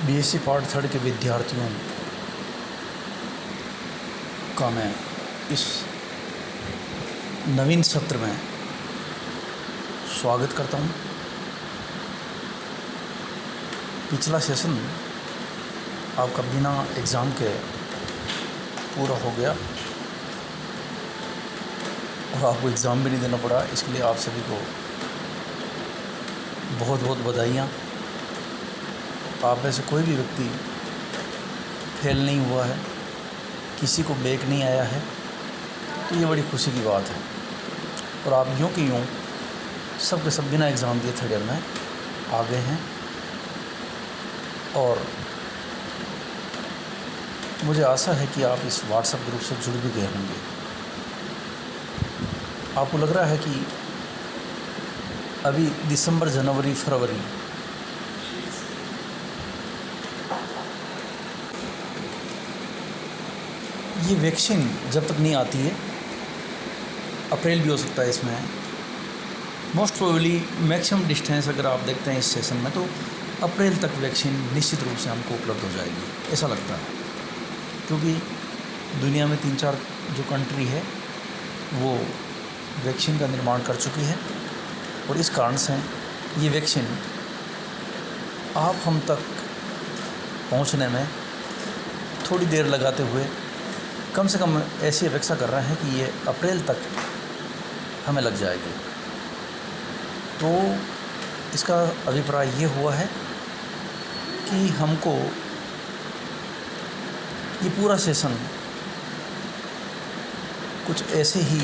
BSc part third के विद्यार्थियों का मैं इस नवीन सत्र में स्वागत करता हूं। पिछला सेशन आपका बिना एग्ज़ाम के पूरा हो गया और आपको एग्ज़ाम भी नहीं देना पड़ा। इसके लिए आप सभी को बहुत बहुत बधाइयाँ। आप में से कोई भी व्यक्ति फेल नहीं हुआ है, किसी को बैक नहीं आया है, तो ये बड़ी खुशी की बात है। और आप यूँ कि यूँ सब के सब बिना एग्ज़ाम दिए थर्ड ईयर में आ गए हैं। और मुझे आशा है कि आप इस व्हाट्सएप ग्रुप से जुड़ भी गए होंगे। आपको लग रहा है कि अभी दिसंबर, जनवरी, फरवरी ये वैक्सीन जब तक नहीं आती है, अप्रैल भी हो सकता है इसमें, मोस्ट प्रोबेबली मैक्सिमम डिस्टेंस अगर आप देखते हैं इस सेशन में, तो अप्रैल तक वैक्सीन निश्चित रूप से हमको उपलब्ध हो जाएगी, ऐसा लगता है। क्योंकि दुनिया में 3-4 जो कंट्री है वो वैक्सीन का निर्माण कर चुकी है और इस कारण से ये वैक्सीन आप हम तक पहुंचने में थोड़ी देर लगाते हुए कम से कम ऐसी अपेक्षा कर रहे हैं कि ये अप्रैल तक हमें लग जाएगी। तो इसका अभिप्राय ये हुआ है कि हमको ये पूरा सेशन कुछ ऐसे ही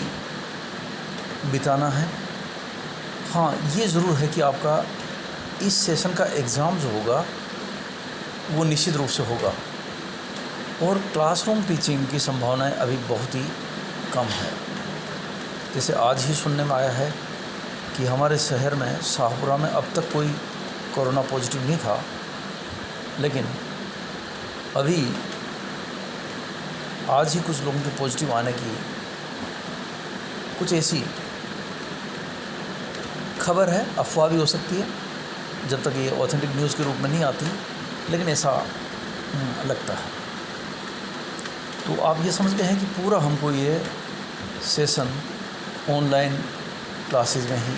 बिताना है। हाँ, ये ज़रूर है कि आपका इस सेशन का एग्ज़ाम जो होगा वो निश्चित रूप से होगा और क्लासरूम टीचिंग की संभावनाएं अभी बहुत ही कम है। जैसे आज ही सुनने में आया है कि हमारे शहर में शाहपुरा में अब तक कोई कोरोना पॉजिटिव नहीं था, लेकिन अभी आज ही कुछ लोगों के पॉजिटिव आने की कुछ ऐसी खबर है। अफवाह भी हो सकती है जब तक ये ऑथेंटिक न्यूज़ के रूप में नहीं आती, लेकिन ऐसा लगता है। तो आप ये समझ गए हैं कि पूरा हमको ये सेशन ऑनलाइन क्लासेस में ही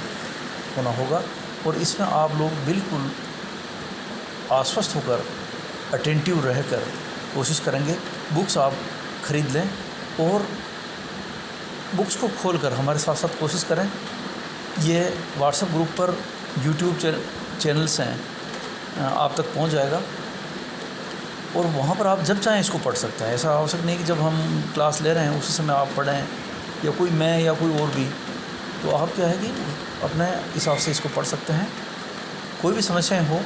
होना होगा और इसमें आप लोग बिल्कुल आश्वस्त होकर, अटेंटिव रहकर कोशिश करेंगे। बुक्स आप ख़रीद लें और बुक्स को खोलकर हमारे साथ साथ कोशिश करें। ये व्हाट्सएप ग्रुप पर यूट्यूब चैनल्स हैं, आप तक पहुंच जाएगा और वहाँ पर आप जब चाहें इसको पढ़ सकते हैं। ऐसा आवश्यक नहीं कि जब हम क्लास ले रहे हैं उसी समय आप पढ़ें, या कोई मैं या कोई और भी। तो आप क्या है कि अपने हिसाब से इसको पढ़ सकते हैं। कोई भी समस्याएं हो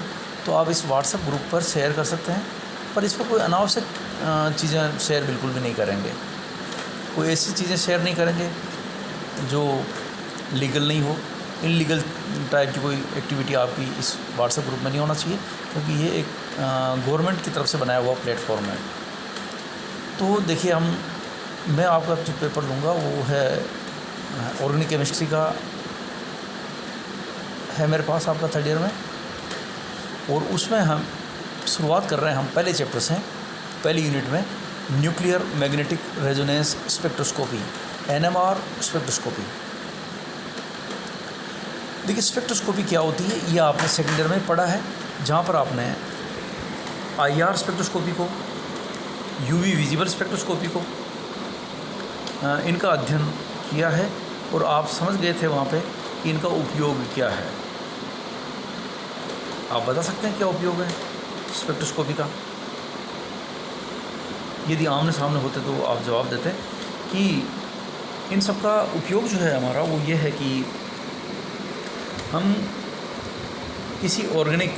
तो आप इस व्हाट्सएप ग्रुप पर शेयर कर सकते हैं, पर इस पर कोई अनावश्यक चीज़ें शेयर बिल्कुल भी नहीं करेंगे। कोई ऐसी चीज़ें शेयर नहीं करेंगे जो लीगल नहीं हो। इलीगल टाइप की कोई एक्टिविटी आपकी इस व्हाट्सएप ग्रुप में नहीं होना चाहिए, क्योंकि ये एक गवर्नमेंट की तरफ से बनाया हुआ प्लेटफॉर्म है। तो देखिए, मैं आपका जो पेपर लूँगा वो है ऑर्गेनिक केमिस्ट्री का है मेरे पास आपका थर्ड ईयर में, और उसमें हम शुरुआत कर रहे हैं। हम पहले चैप्टर से, पहली यूनिट में nuclear magnetic resonance spectroscopy, NMR spectroscopy. देखिए, स्पेक्ट्रोस्कोपी क्या होती है ये आपने सेकेंड ईयर में पढ़ा है, जहाँ पर आपने IR स्पेक्ट्रोस्कोपी को, UV विजिबल स्पेक्ट्रोस्कोपी को इनका अध्ययन किया है और आप समझ गए थे वहाँ पे कि इनका उपयोग क्या है। आप बता सकते हैं क्या उपयोग है स्पेक्ट्रोस्कोपी का? यदि आमने सामने होते तो आप जवाब देते कि इन सब का उपयोग जो है हमारा वो ये है कि हम किसी ऑर्गेनिक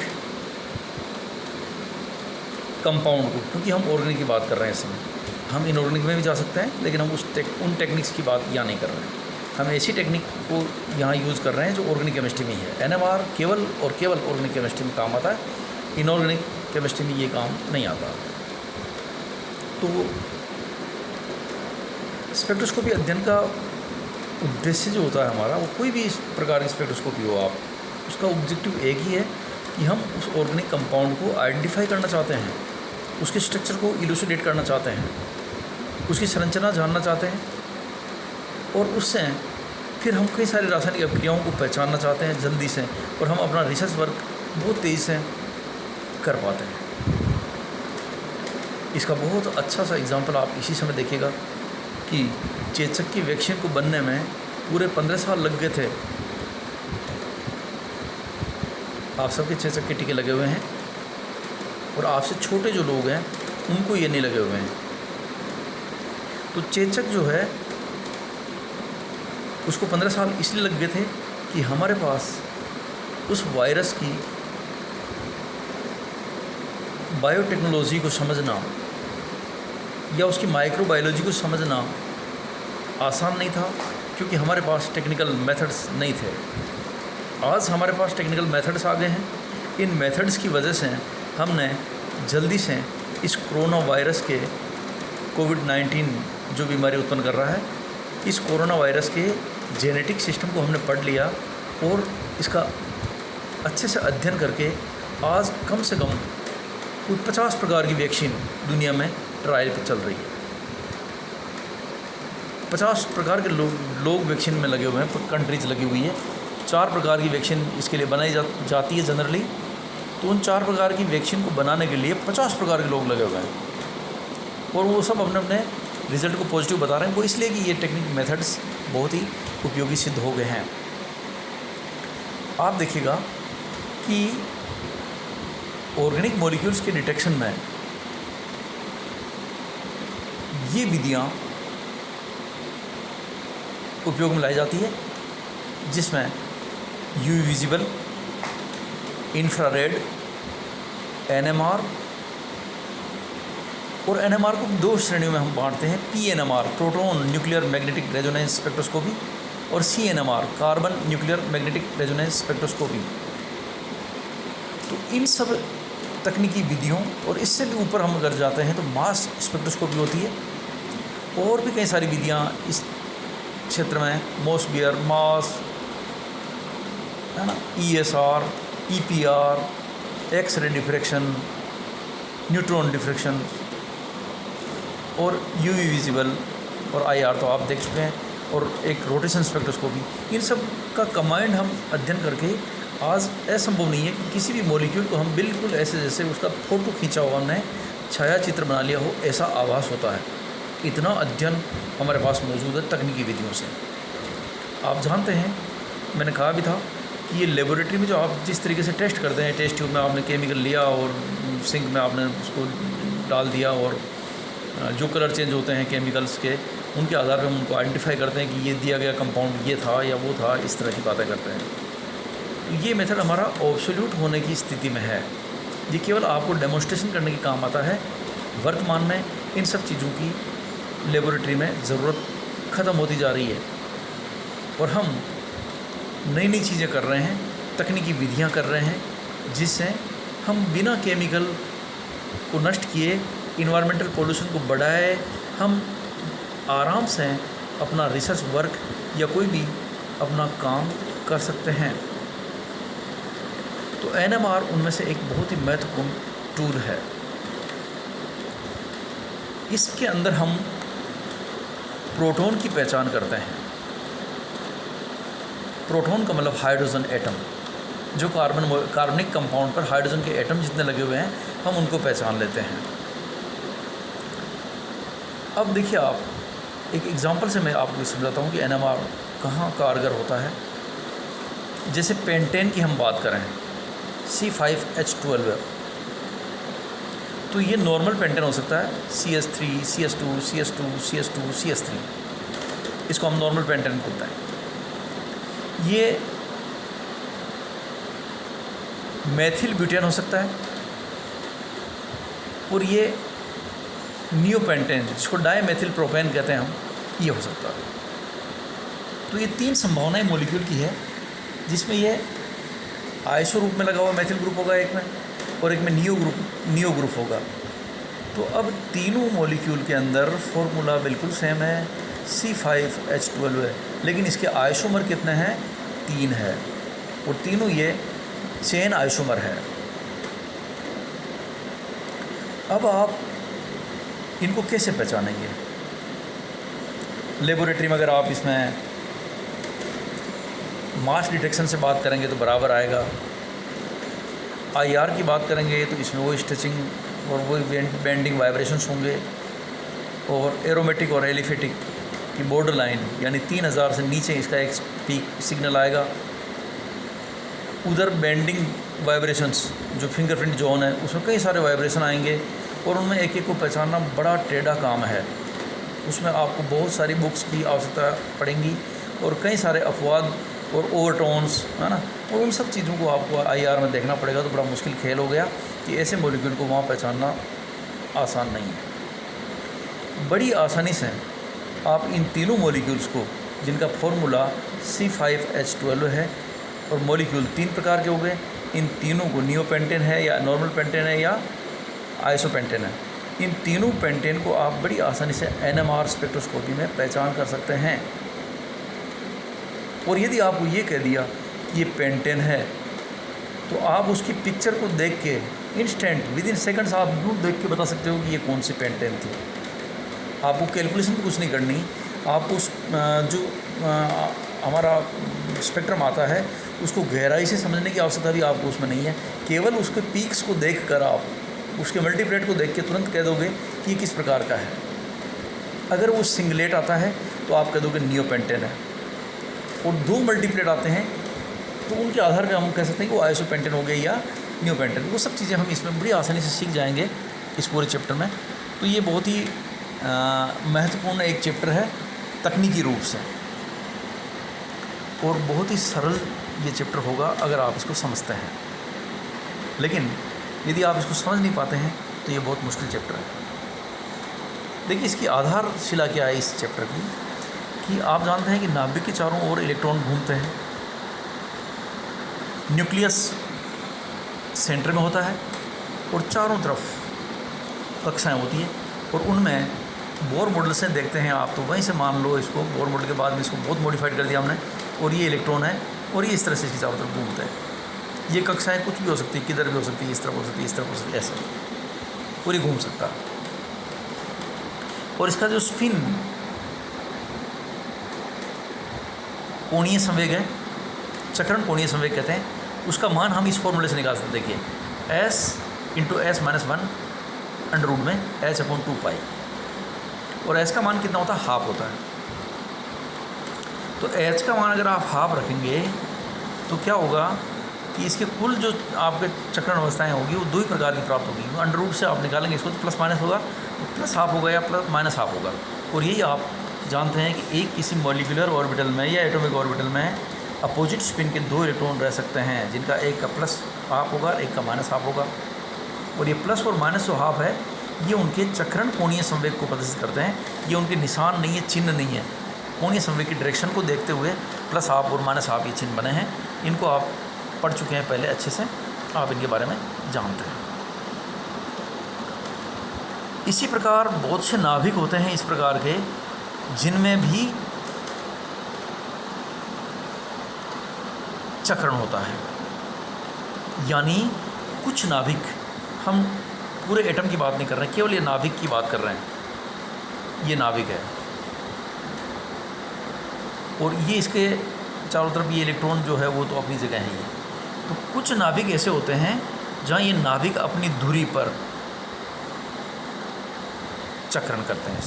कंपाउंड को, क्योंकि हम ऑर्गेनिक की बात कर रहे हैं इस समय, हम इनऑर्गेनिक में भी जा सकते हैं, लेकिन हम उन टेक्निक्स की बात यहाँ नहीं कर रहे हैं। हम ऐसी टेक्निक को यहाँ यूज़ कर रहे हैं जो ऑर्गेनिक केमिस्ट्री में है। NMR केवल और केवल ऑर्गेनिक केमिस्ट्री में काम आता है, इनऑर्गेनिक केमिस्ट्री में ये काम नहीं आता। तो स्पेक्ट्रोस्कोपी अध्ययन का उद्देश्य जो होता है हमारा, वो कोई भी इस प्रकार की स्पेक्ट्रोस्कोपी हो, आप उसका ऑब्जेक्टिव एक ही है कि हम उस ऑर्गेनिक कंपाउंड को आइडेंटिफाई करना चाहते हैं, उसके स्ट्रक्चर को इलूसिडेट करना चाहते हैं, उसकी संरचना जानना चाहते हैं, और उससे फिर हम कई सारी रासायनिक अभिक्रियाओं को पहचानना चाहते हैं जल्दी से, और हम अपना रिसर्च वर्क बहुत तेज़ी से कर पाते हैं। इसका बहुत अच्छा सा एग्जांपल आप इसी समय देखिएगा कि चेचक की वैक्सीन को बनने में पूरे 15 साल लग गए थे। आप सबके चेचक के टीके लगे हुए हैं, और आपसे छोटे जो लोग हैं उनको ये नहीं लगे हुए हैं। तो चेचक जो है उसको 15 साल इसलिए लग गए थे कि हमारे पास उस वायरस की बायोटेक्नोलॉजी को समझना या उसकी माइक्रोबायोलॉजी को समझना आसान नहीं था, क्योंकि हमारे पास टेक्निकल मेथड्स नहीं थे। आज हमारे पास टेक्निकल मेथड्स आ गए हैं। इन मेथड्स की वजह से हमने जल्दी से इस कोरोना वायरस के कोविड-19 जो बीमारी उत्पन्न कर रहा है, इस कोरोना वायरस के जेनेटिक सिस्टम को हमने पढ़ लिया, और इसका अच्छे से अध्ययन करके आज कम से कम कोई 50 प्रकार की वैक्सीन दुनिया में ट्रायल पे चल रही है। 50 प्रकार के लोग वैक्सीन में लगे हुए हैं, कंट्रीज लगी हुई है। 4 प्रकार की वैक्सीन इसके लिए बनाई जाती है जनरली। तो उन 4 प्रकार की वैक्सीन को बनाने के लिए 50 प्रकार के लोग लगे हुए हैं, और वो सब अपने अपने रिज़ल्ट को पॉजिटिव बता रहे हैं। वो इसलिए कि ये टेक्निक मेथड्स बहुत ही उपयोगी सिद्ध हो गए हैं। आप देखिएगा कि ऑर्गेनिक मॉलिक्यूल्स के डिटेक्शन में ये विधियाँ उपयोग में लाई जाती है, जिसमें यूवी विजिबल, इंफ्रारेड, एनएमआर, और एनएमआर को 2 श्रेणियों में हम बांटते हैं। PNMR proton nuclear magnetic resonance spectroscopy, और CNMR carbon nuclear magnetic resonance spectroscopy. तो इन सब तकनीकी विधियों, और इससे भी ऊपर हम अगर जाते हैं तो मास स्पेक्ट्रोस्कोपी होती है, और भी कई सारी विधियाँ इस क्षेत्र में, मोसबियर, मास, है ना, ESR, EPR, X-ray diffraction, neutron diffraction, और यूवी विजिबल, और आईआर तो आप देख चुके हैं, और एक रोटेशन स्पेक्ट्रोस्कोपी। इन सब का कंबाइंड हम अध्ययन करके आज असंभव नहीं है कि किसी भी मॉलिक्यूल को हम बिल्कुल ऐसे जैसे उसका फ़ोटो खींचा हुआ, हमने छाया चित्र बना लिया हो, ऐसा आभास होता है। इतना अध्ययन हमारे पास मौजूद है तकनीकी विधियों से। आप जानते हैं, मैंने कहा भी था कि ये लेबोरेटरी में जो आप जिस तरीके से टेस्ट करते हैं, टेस्ट ट्यूब में आपने केमिकल लिया और सिंक में आपने उसको डाल दिया, और जो कलर चेंज होते हैं केमिकल्स के, उनके आधार पर हम उनको आइडेंटिफाई करते हैं कि ये दिया गया कंपाउंड ये था या वो था, इस तरह की बातें करते हैं। तो ये मेथड हमारा ऑब्सोल्यूट होने की स्थिति में है। ये केवल आपको डेमोन्स्ट्रेशन करने के काम आता है। वर्तमान में इन सब चीज़ों की लेबोरेटरी में ज़रूरत ख़त्म होती जा रही है, और हम नई नई चीज़ें कर रहे हैं, तकनीकी विधियां कर रहे हैं, जिससे हम बिना केमिकल को नष्ट किए, इन्वायरमेंटल पोल्यूशन को बढ़ाए, हम आराम से अपना रिसर्च वर्क या कोई भी अपना काम कर सकते हैं। तो एनएमआर उनमें से एक बहुत ही महत्वपूर्ण टूल है। इसके अंदर हम प्रोटॉन की पहचान करते हैं। प्रोटॉन का मतलब हाइड्रोजन एटम, जो कार्बनिक कंपाउंड पर हाइड्रोजन के एटम जितने लगे हुए हैं, हम उनको पहचान लेते हैं। अब देखिए, आप एक एग्जांपल से मैं आपको समझाता हूँ कि एनएमआर कहाँ कारगर होता है। जैसे पेंटेन की हम बात करें, C5H12, तो ये नॉर्मल पेंटेन हो सकता है, CS3, CS2, CS2, CS2, CS3, इसको हम नॉर्मल पेंटेन बोलते हैं। ये मेथिल ब्यूटेन हो सकता है, और ये नियोपेंटेन, जिसको डाईमेथिल प्रोपेन कहते हैं हम, ये हो सकता है। तो ये 3 संभावनाएं मॉलिक्यूल की है, जिसमें ये आइसो रूप में लगा हुआ मेथिल ग्रुप होगा एक में, और एक में नियो ग्रुप होगा। तो अब तीनों मॉलिक्यूल के अंदर फॉर्मूला बिल्कुल सेम है, C5H12 है, लेकिन इसके आइसोमर कितने हैं? 3 है, और तीनों ये चेन आइसोमर है। अब आप इनको कैसे पहचानेंगे? लेबोरेटरी में अगर आप इसमें मास डिटेक्शन से बात करेंगे तो बराबर आएगा। IR की बात करेंगे तो इसमें वो स्ट्रेचिंग और वो बेंडिंग वाइब्रेशंस होंगे, और एरोमेटिक और एलिफेटिक की बॉर्डर लाइन यानी 3000 से नीचे इसका एक पीक सिग्नल आएगा। उधर बेंडिंग वाइब्रेशंस जो फिंगरप्रिंट जोन है उसमें कई सारे वाइब्रेशन आएंगे, और उनमें एक एक को पहचानना बड़ा टेढ़ा काम है। उसमें आपको बहुत सारी बुक्स की आवश्यकता पड़ेंगी और कई सारे अपवाद और ओवरटोन्स, है ना, और उन सब चीज़ों को आपको IR में देखना पड़ेगा। तो बड़ा मुश्किल खेल हो गया कि ऐसे मॉलिक्यूल को वहाँ पहचानना आसान नहीं है। बड़ी आसानी से आप इन तीनों मॉलिक्यूल्स को, जिनका फॉर्मूला C5H12 है, और मॉलिक्यूल 3 प्रकार के हो गए, इन तीनों को नियोपेंटेन है या नॉर्मल पेंटेन है या आइसोपेंटेन है, इन तीनों पेंटेन को आप बड़ी आसानी से NMR स्पेक्ट्रोस्कोपी में पहचान कर सकते हैं। और यदि आपको ये कह दिया कि ये पेंटेन है, तो आप उसकी पिक्चर को देख के इंस्टेंट विदिन सेकंड्स आप देख के बता सकते हो कि ये कौन सी पेंटेन थी। आपको कैलकुलेशन भी कुछ नहीं करनी। आप उस जो हमारा स्पेक्ट्रम आता है उसको गहराई से समझने की आवश्यकता भी आपको उसमें नहीं है। केवल उसके पीक्स को देख कर आप उसके मल्टीप्लेट को देख के तुरंत कह दोगे कि ये किस प्रकार का है। अगर वो सिंगलेट आता है तो आप कह दोगे नियोपेंटेन है, और 2 मल्टीप्लेट आते हैं तो उनके आधार पर हम कह सकते हैं कि वो आइसोपेंटेन हो गए या नियोपेंटेन। वो सब चीज़ें हम इसमें बड़ी आसानी से सीख जाएंगे इस पूरे चैप्टर में। तो ये बहुत ही महत्वपूर्ण एक चैप्टर है तकनीकी रूप से, और बहुत ही सरल ये चैप्टर होगा अगर आप इसको समझते हैं। लेकिन यदि आप इसको समझ नहीं पाते हैं तो ये बहुत मुश्किल चैप्टर है। देखिए, इसकी आधारशिला क्या है इस चैप्टर की, कि आप जानते हैं कि नाभिक के चारों ओर इलेक्ट्रॉन घूमते हैं। न्यूक्लियस सेंटर में होता है और चारों तरफ कक्षाएं होती हैं, और उनमें बोर मॉडल से देखते हैं आप, तो वहीं से मान लो इसको बोर मॉडल के बाद में इसको बहुत मॉडिफाइड कर दिया हमने, और ये इलेक्ट्रॉन है और ये इस तरह से इसकी चारों तरफ घूमते हैं। ये कक्षाएं कुछ भी हो सकती है, किधर भी हो सकती है, इस तरफ हो सकती है, इस तरफ हो सकती है, ऐसे पूरी घूम सकता है। और इसका जो स्पिन कोणीय संवेग है, चक्रण कोणीय संवेग कहते हैं, उसका मान हम इस फॉर्मूले से निकाल सकते हैं। देखिए, S × S-1 अंडर रूट में H/2π, और S का मान कितना होता है? हाफ होता है। तो H का मान अगर आप हाफ रखेंगे तो क्या होगा कि इसके कुल जो आपके चक्रण अवस्थाएं होगी वो 2 ही प्रकार की प्राप्त होगी। अंडर रूट से आप निकालेंगे इसको तो प्लस माइनस होगा, तो प्लस हाफ होगा या प्लस माइनस हाफ होगा। और यही आप जानते हैं कि एक किसी मॉलिक्यूलर ऑर्बिटल में या एटॉमिक ऑर्बिटल में अपोजिट स्पिन के 2 इलेक्ट्रॉन रह सकते हैं, जिनका एक का प्लस हाफ होगा, एक का माइनस हाफ होगा। और ये प्लस और माइनस जो हाफ है ये उनके चक्रण कोणीय संवेग को प्रदर्शित करते हैं। ये उनके निशान नहीं है, चिन्ह नहीं है। कोणीय संवेग की डायरेक्शन को देखते हुए प्लस हाफ और माइनस हाफ ये चिन्ह बने हैं। इनको आप पढ़ चुके हैं पहले अच्छे से, आप इनके बारे में जानते हैं। इसी प्रकार बहुत से नाभिक होते हैं इस प्रकार के, जिनमें भी चक्रण होता है। यानी कुछ नाभिक, हम पूरे एटम की बात नहीं कर रहे हैं, केवल ये नाभिक की बात कर रहे हैं। ये नाभिक है और ये इसके चारों तरफ ये इलेक्ट्रॉन जो है वो तो अपनी जगह है। ये तो कुछ नाभिक ऐसे होते हैं जहाँ ये नाभिक अपनी धुरी पर चक्रण करते हैं,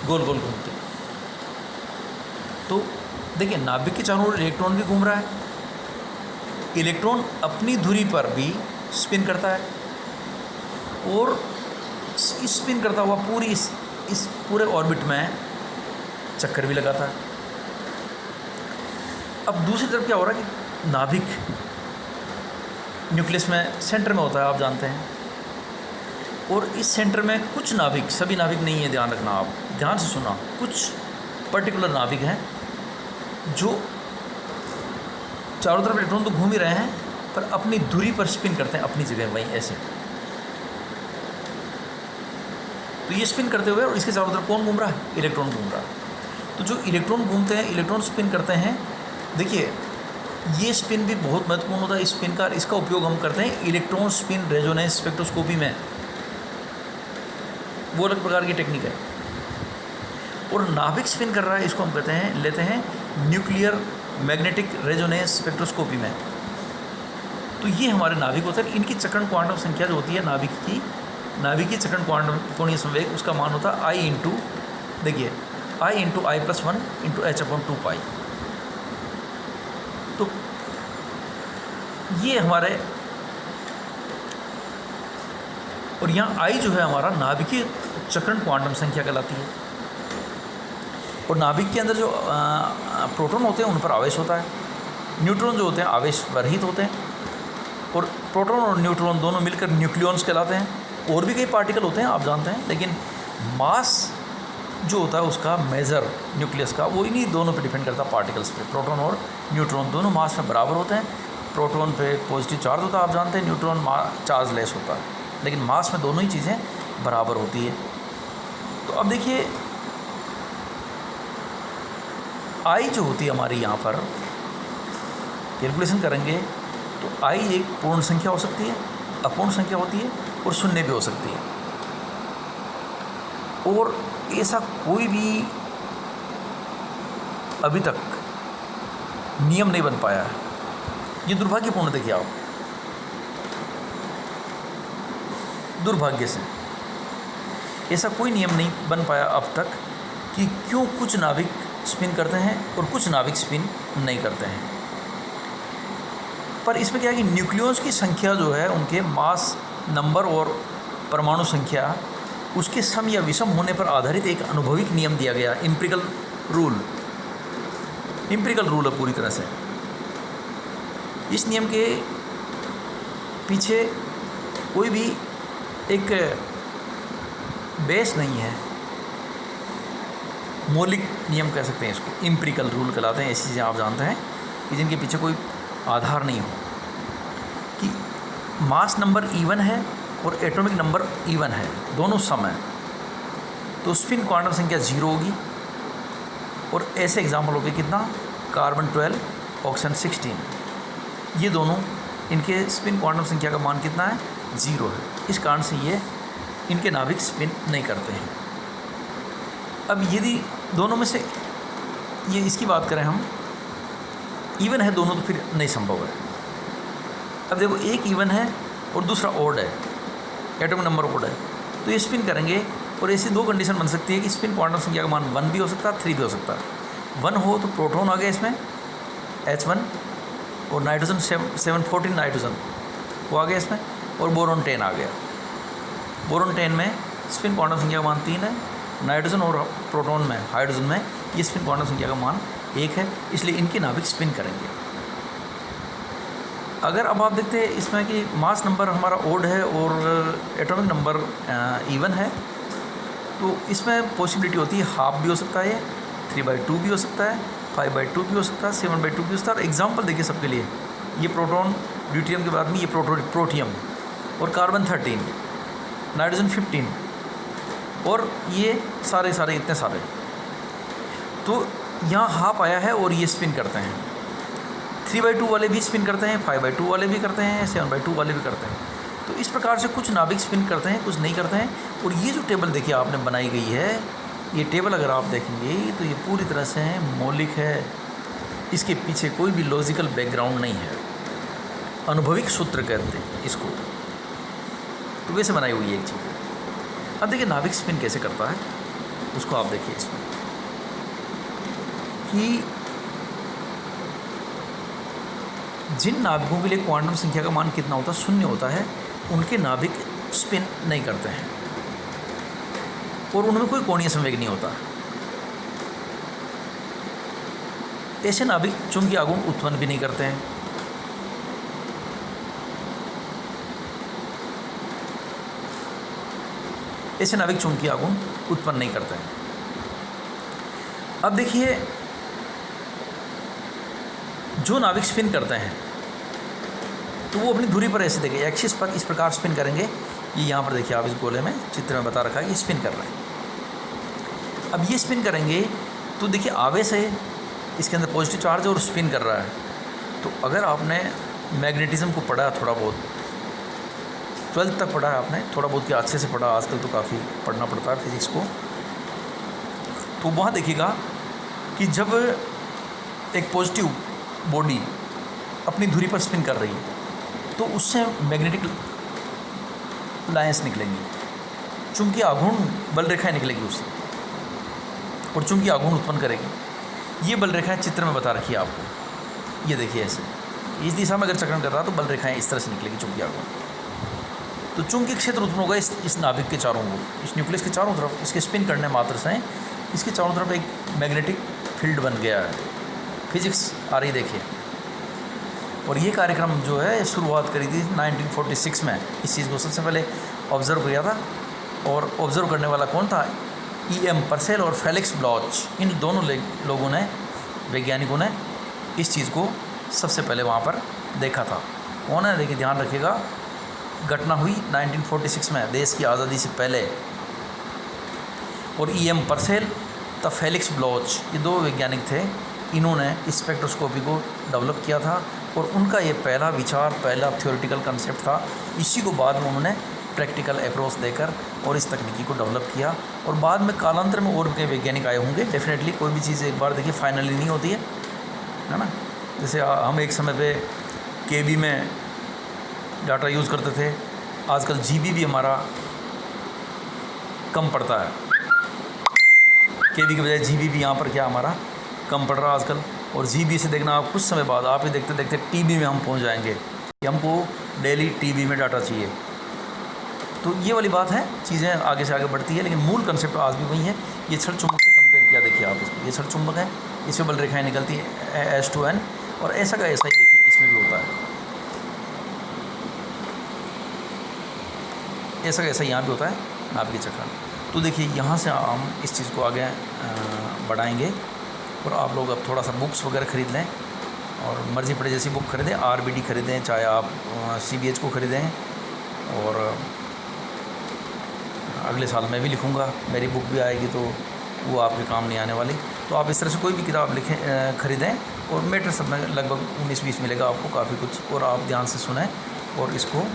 गोल गोल घूमते हैं। तो देखिए, नाभिक के चारों ओर इलेक्ट्रॉन भी घूम रहा है, इलेक्ट्रॉन अपनी धुरी पर भी स्पिन करता है, और स्पिन करता हुआ पूरी इस पूरे ऑर्बिट में चक्कर भी लगाता है। अब दूसरी तरफ क्या हो रहा है कि नाभिक न्यूक्लियस में सेंटर में होता है, आप जानते हैं, और इस सेंटर में कुछ नाभिक, सभी नाभिक नहीं है, ध्यान रखना, आप ध्यान से सुना, कुछ पर्टिकुलर नाभिक हैं जो चारों तरफ इलेक्ट्रॉन तो घूम ही रहे हैं पर अपनी धुरी पर स्पिन करते हैं अपनी जगह वहीं ऐसे। तो ये स्पिन करते हुए, और इसके चारों तरफ कौन घूम रहा है? इलेक्ट्रॉन घूम रहा है। तो जो इलेक्ट्रॉन घूमते हैं, इलेक्ट्रॉन स्पिन करते हैं, देखिए ये स्पिन भी बहुत महत्वपूर्ण होता है। इस स्पिन का, इसका उपयोग हम करते हैं इलेक्ट्रॉन स्पिन रेजोनेंस स्पेक्ट्रोस्कोपी में। वो अलग प्रकार की टेक्निक है। और नाभिक स्पिन कर रहा है, इसको हम लेते हैं न्यूक्लियर मैग्नेटिक रेजोनेंस स्पेक्ट्रोस्कोपी में। तो ये हमारे नाभिक होते हैं। इनकी चक्रण क्वांटम संख्या जो होती है नाभिक की चक्रण क्वांटम कोणीय संवेग, उसका मान होता है I इंटू, देखिए I into I+1 into h/2π। तो ये हमारे, और यहाँ I जो है हमारा नाभिकीय चक्रण क्वांटम संख्या कहलाती है। और नाभिक के अंदर जो प्रोटॉन होते हैं उन पर आवेश होता है, न्यूट्रॉन जो होते हैं आवेश रहित होते हैं। और प्रोटॉन और न्यूट्रॉन दोनों मिलकर न्यूक्लियॉन्स कहलाते हैं। और भी कई पार्टिकल होते हैं आप जानते हैं, लेकिन मास जो होता है उसका मेजर न्यूक्लियस का, वो इन्हीं दोनों पे डिपेंड करता है, पार्टिकल्स पे। प्रोटॉन और न्यूट्रॉन दोनों मास में बराबर होते हैं। प्रोटॉन पे पॉजिटिव चार्ज होता है आप जानते हैं, न्यूट्रॉन चार्ज लेस होता है, लेकिन मास में दोनों ही चीज़ें बराबर होती है। तो अब देखिए I जो होती है हमारी, यहाँ पर कैलकुलेशन करेंगे तो I एक पूर्ण संख्या हो सकती है, अपूर्ण संख्या होती है और शून्य भी हो सकती है। और ऐसा कोई भी अभी तक नियम नहीं बन पाया है। ये दुर्भाग्यपूर्ण, देखिए आप, दुर्भाग्य से ऐसा कोई नियम नहीं बन पाया अब तक कि क्यों कुछ नाभिक स्पिन करते हैं और कुछ नाभिक स्पिन नहीं करते हैं। पर इसमें क्या है कि न्यूक्लियॉन्स की संख्या जो है, उनके मास नंबर और परमाणु संख्या, उसके सम या विषम होने पर आधारित एक अनुभविक नियम दिया गया, एम्पिरिकल रूल है पूरी तरह से। इस नियम के पीछे कोई भी एक बेस नहीं है, मौलिक नियम कह सकते हैं इसको, एम्पिरिकल रूल कहलाते हैं। ऐसी चीज़ें आप जानते हैं कि जिनके पीछे कोई आधार नहीं हो, कि मास नंबर इवन है और एटॉमिक नंबर इवन है, दोनों सम है, तो स्पिन क्वांटम संख्या 0 होगी। और ऐसे एग्जाम्पल हो गए कितना, कार्बन 12, ऑक्सीजन 16, ये दोनों, इनके स्पिन क्वांटम संख्या का मान कितना है, 0 है। इस कारण से ये इनके नाभिक स्पिन नहीं करते हैं। अब यदि दोनों में से ये इसकी बात करें हम, इवन है दोनों, तो फिर नहीं संभव है। अब देखो, एक इवन है और दूसरा ओड है, एटॉमिक नंबर ओड है, तो ये स्पिन करेंगे। और ऐसी दो कंडीशन बन सकती है कि स्पिन क्वांटम संख्या का मान 1 भी हो सकता है, 3 भी हो सकता है। 1 हो तो प्रोटॉन आ गया इसमें H1, और नाइट्रोजन 714 नाइट्रोजन वो आ गया इसमें, और बोरॉन 10 आ गया। बोरॉन 10 में स्पिन क्वांटम संख्या का मान 3 है, नाइट्रोजन और प्रोटॉन में, हाइड्रोजन में ये स्पिन क्वांटम संख्या का मान 1 है, इसलिए इनके नाभिक स्पिन करेंगे। अगर अब आप देखते हैं इसमें कि मास नंबर हमारा ओड है और एटॉमिक नंबर इवन है, तो इसमें पॉसिबिलिटी होती है हाफ भी हो सकता है, 3/2 भी हो सकता है, 5/2 भी हो सकता है, 7/2 भी हो सकता है। एग्जाम्पल देखिए सबके लिए, ये प्रोटॉन ड्यूटेरियम के बाद में ये प्रोटियम और कार्बन 13, नाइट्रोजन 15, और ये सारे इतने सारे, तो यहाँ हाफ आया है और ये स्पिन करते हैं। 3/2 वाले भी स्पिन करते हैं, 5/2 वाले भी करते हैं, 7/2 वाले भी करते हैं। तो इस प्रकार से कुछ नाभिक स्पिन करते हैं, कुछ नहीं करते हैं। और ये जो टेबल देखिए आपने बनाई गई है, ये टेबल अगर आप देखेंगे तो ये पूरी तरह से मौलिक है, इसके पीछे कोई भी लॉजिकल बैकग्राउंड नहीं है, अनुभविक सूत्र कहते हैं इसको। तो वैसे बनाई हुई है एक चीज़। अब देखिए नाभिक स्पिन कैसे करता है, उसको आप देखिए इसमें कि जिन नाभिकों के लिए क्वांटम संख्या का मान कितना होता है, 0 होता है, उनके नाभिक स्पिन नहीं करते हैं और उनमें कोई कोणीय संवेग नहीं होता। ऐसे नाभिक चुंबकीय आघूर्ण उत्पन्न भी नहीं करते हैं। ऐसे नाभिक चुंबकीय आघूर्ण उत्पन्न नहीं करते हैं। अब देखिए, जो नाभिक स्पिन करते हैं तो वो अपनी धुरी पर ऐसे देखें, एक्सिस पर इस प्रकार स्पिन करेंगे। ये यहाँ पर देखिए आप इस गोले में चित्र में बता रखा है, ये स्पिन कर रहे हैं। अब ये स्पिन करेंगे तो देखिए आवेश है, इसके अंदर पॉजिटिव चार्ज है और स्पिन कर रहा है। तो अगर आपने मैग्नेटिज्म को पढ़ा थोड़ा बहुत, 12th तक पढ़ा है आपने, थोड़ा बहुत क्या अच्छे से पढ़ा, आजकल तो काफ़ी पढ़ना पड़ता है फिज़िक्स को। तो वहाँ देखिएगा कि जब एक पॉजिटिव बॉडी अपनी धुरी पर स्पिन कर रही है तो उससे मैग्नेटिक लाइंस निकलेंगी, चुंबकीय आघूर्ण बल रेखाएँ निकलेगी उससे, और चुंबकीय आघूर्ण उत्पन्न करेगी। ये बल रेखाएँ चित्र में बता रखी है आपको, ये देखिए ऐसे इस दिशा में अगर चक्रण कर रहा तो बल रेखाएँ इस तरह से निकलेगी चुंबकीय आघूर्ण। तो चुंबकीय क्षेत्र उत्पन्न होगा इस नाभिक के चारों ओर, इस न्यूक्लियस के चारों तरफ, इसके स्पिन करने मात्र से इसके चारों तरफ एक मैग्नेटिक फील्ड बन गया है। फिजिक्स आ रही देखिए। और ये कार्यक्रम जो है शुरुआत करी थी 1946 में, इस चीज़ को सबसे पहले ऑब्ज़र्व किया था। और ऑब्ज़र्व करने वाला कौन था? E.M. परसेल और फेलिक्स ब्लॉच, इन दोनों लोगों ने, वैज्ञानिकों ने इस चीज़ को सबसे पहले वहाँ पर देखा था। कौन है? देखिए, ध्यान रखिएगा, घटना हुई 1946 में, देश की आज़ादी से पहले। और E.M. परसेल तथा फेलिक्स ब्लॉच, ये दो वैज्ञानिक थे, इन्होंने स्पेक्ट्रोस्कोपी को डेवलप किया था। और उनका ये पहला विचार, पहला थ्योरेटिकल कंसेप्ट था। इसी को बाद में उन्होंने प्रैक्टिकल अप्रोच देकर और इस तकनीकी को डेवलप किया। और बाद में कालांतर में और कई वैज्ञानिक आए होंगे। डेफिनेटली कोई भी चीज़ एक बार देखिए फाइनली नहीं होती है ना। जैसे हम एक समय पे KB में डाटा यूज़ करते थे, आजकल GB भी हमारा कम पड़ता है। KB के बजाय GB भी यहाँ पर क्या हमारा कम पड़ रहा है आजकल। और GB से देखना, आप कुछ समय बाद आप ही देखते देखते TB में हम पहुँच जाएंगे कि हमको डेली TB में डाटा चाहिए। तो ये वाली बात है, चीज़ें आगे से आगे बढ़ती है, लेकिन मूल कंसेप्ट आज भी वही है। ये छड़ चुंबक से कंपेयर किया, देखिए आप इसको, ये छड़ चुंबक है, इसमें बल रेखाएँ निकलती है S2N, और ऐसा का ऐसा ही देखिए इसमें भी होता है, ऐसा का ऐसा यहाँ भी होता है नाभिकीय चक्रण। तो देखिए यहाँ से हम इस चीज़ को आगे बढ़ाएंगे। और आप लोग अब थोड़ा सा बुक्स वगैरह ख़रीद लें, और मर्ज़ी पड़े जैसी बुक खरीदें, RBD खरीदें, चाहे आप CBH को ख़रीदें। और अगले साल मैं भी लिखूँगा, मेरी बुक भी आएगी, तो वो आपके काम नहीं आने वाली। तो आप इस तरह से कोई भी किताब लिखें, ख़रीदें, और मैटर सब में लगभग 19-20 मिलेगा आपको, काफ़ी कुछ। और आप ध्यान से सुनें, और इसको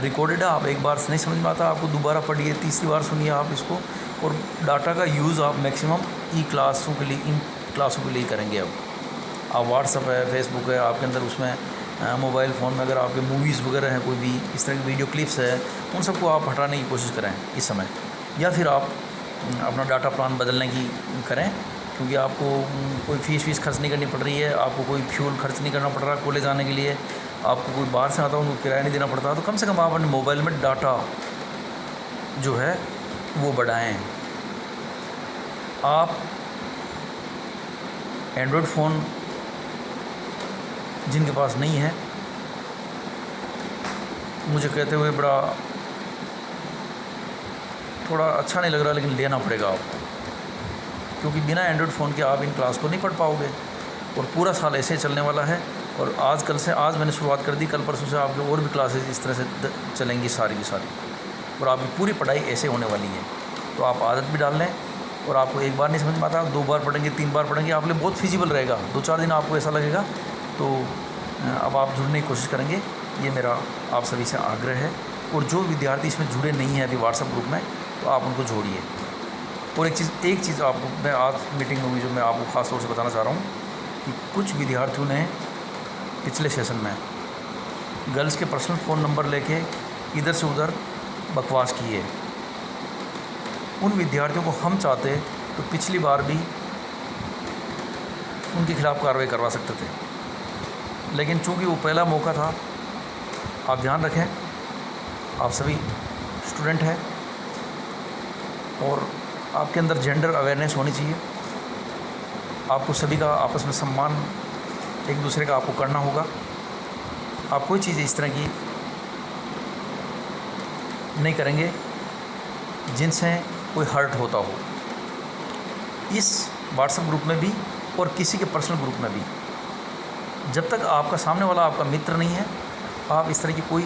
रिकॉर्डेड है, आप एक बार से नहीं समझ में आता, आपको दोबारा पढ़िए, तीसरी बार सुनिए आप इसको। और डाटा का यूज़ आप मैक्सिमम क्लासों के लिए, इन क्लासों के लिए करेंगे। अब आप व्हाट्सअप है, फेसबुक है आपके अंदर, उसमें मोबाइल फ़ोन में अगर आपके मूवीज़ वगैरह हैं, कोई भी इस तरह की वीडियो क्लिप्स है, उन सबको आप हटाने की कोशिश करें इस समय। या फिर आप अपना डाटा प्लान बदलने की करें, क्योंकि आपको कोई फ़ीस खर्च नहीं करनी पड़ रही है, आपको कोई फ्यूल खर्च नहीं करना पड़ रहा कॉलेज आने के लिए, आपको कोई बाहर से आता है उनको किराया नहीं देना पड़ता। तो कम से कम आप अपने मोबाइल में डाटा जो है वो बढ़ाएं। आप एंड्रॉयड फ़ोन जिनके पास नहीं है, मुझे कहते हुए बड़ा थोड़ा अच्छा नहीं लग रहा, लेकिन लेना पड़ेगा आपको, क्योंकि बिना एंड्रॉयड फ़ोन के आप इन क्लास को नहीं पढ़ पाओगे। और पूरा साल ऐसे ही चलने वाला है। और आज मैंने शुरुआत कर दी, कल परसों से आपके और भी क्लासेज इस तरह से चलेंगी सारी की सारी, और आपकी पूरी पढ़ाई ऐसे होने वाली है। तो आप आदत भी डाल लें, और आपको एक बार नहीं समझ में आता, 2 बार पढ़ेंगे, 3 बार पढ़ेंगे, आपके लिए बहुत फिजिबल रहेगा। 2-4 दिन आपको ऐसा लगेगा, तो अब आप जुड़ने की कोशिश करेंगे, ये मेरा आप सभी से आग्रह है। और जो विद्यार्थी इसमें जुड़े नहीं हैं अभी व्हाट्सएप ग्रुप में, तो आप उनको जोड़िए। और एक चीज़ आपको मैं आज मीटिंग में हुई, जो मैं आपको ख़ास तौर से बताना चाह रहा हूँ, कि कुछ विद्यार्थियों ने पिछले सेशन में गर्ल्स के पर्सनल फ़ोन नंबर लेके इधर से उधर बकवास की है। उन विद्यार्थियों को हम चाहते तो पिछली बार भी उनके खिलाफ़ कार्रवाई करवा सकते थे, लेकिन चूंकि वो पहला मौका था। आप ध्यान रखें, आप सभी स्टूडेंट हैं, और आपके अंदर जेंडर अवेयरनेस होनी चाहिए। आपको सभी का आपस में सम्मान एक दूसरे का आपको करना होगा। आप कोई चीज़ इस तरह की नहीं करेंगे जिनसे कोई हर्ट होता हो, इस व्हाट्सएप ग्रुप में भी और किसी के पर्सनल ग्रुप में भी। जब तक आपका सामने वाला आपका मित्र नहीं है, आप इस तरह की कोई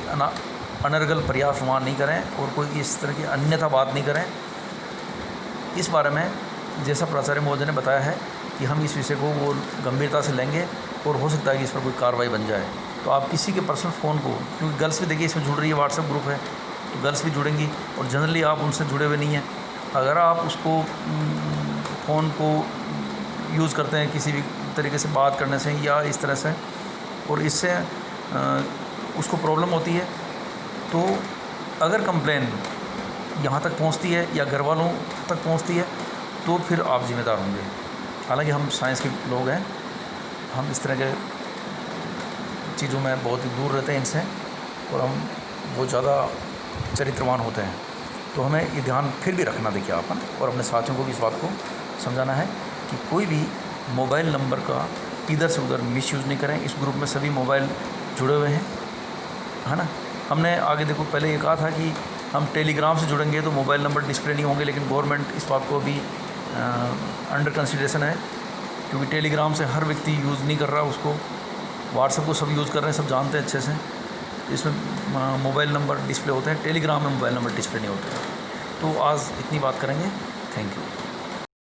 अनर्गल प्रयास वहाँ नहीं करें, और कोई इस तरह की अन्यथा बात नहीं करें। इस बारे में जैसा प्राचार्य महोदय ने बताया है कि हम इस विषय को वो गंभीरता से लेंगे, और हो सकता है कि इस पर कोई कार्रवाई बन जाए। तो आप किसी के पर्सनल फ़ोन को, क्योंकि गर्ल्स भी देखिए इसमें जुड़ रही है, व्हाट्सएप ग्रुप है तो गर्ल्स भी जुड़ेंगी और जनरली आप उनसे जुड़े हुए नहीं हैं। अगर आप उसको फ़ोन को यूज़ करते हैं किसी भी तरीके से बात करने से या इस तरह से, और इससे उसको प्रॉब्लम होती है, तो अगर कंप्लेन यहाँ तक पहुँचती है या घर वालों तक पहुँचती है तो फिर आप ज़िम्मेदार होंगे। हालांकि हम साइंस के लोग हैं, हम इस तरह के चीज़ों में बहुत ही दूर रहते हैं इनसे, और हम बहुत ज़्यादा चरित्रवान होते हैं। तो हमें ये ध्यान फिर भी रखना, देखिए अपन, और अपने साथियों को भी इस बात को समझाना है कि कोई भी मोबाइल नंबर का इधर से उधर मिसयूज़ नहीं करें। इस ग्रुप में सभी मोबाइल जुड़े हुए हैं, है ना। हमने आगे देखो पहले ये कहा था कि हम टेलीग्राम से जुड़ेंगे तो मोबाइल नंबर डिस्प्ले नहीं होंगे, लेकिन गवर्नमेंट इस बात को अभी अंडर कंसिडरेशन है, क्योंकि टेलीग्राम से हर व्यक्ति यूज़ नहीं कर रहा उसको। व्हाट्सएप को सब यूज़ कर रहे हैं, सब जानते हैं अच्छे से। इसमें मोबाइल नंबर डिस्प्ले होते हैं, टेलीग्राम में मोबाइल नंबर डिस्प्ले नहीं होते। तो आज इतनी बात करेंगे। Thank you.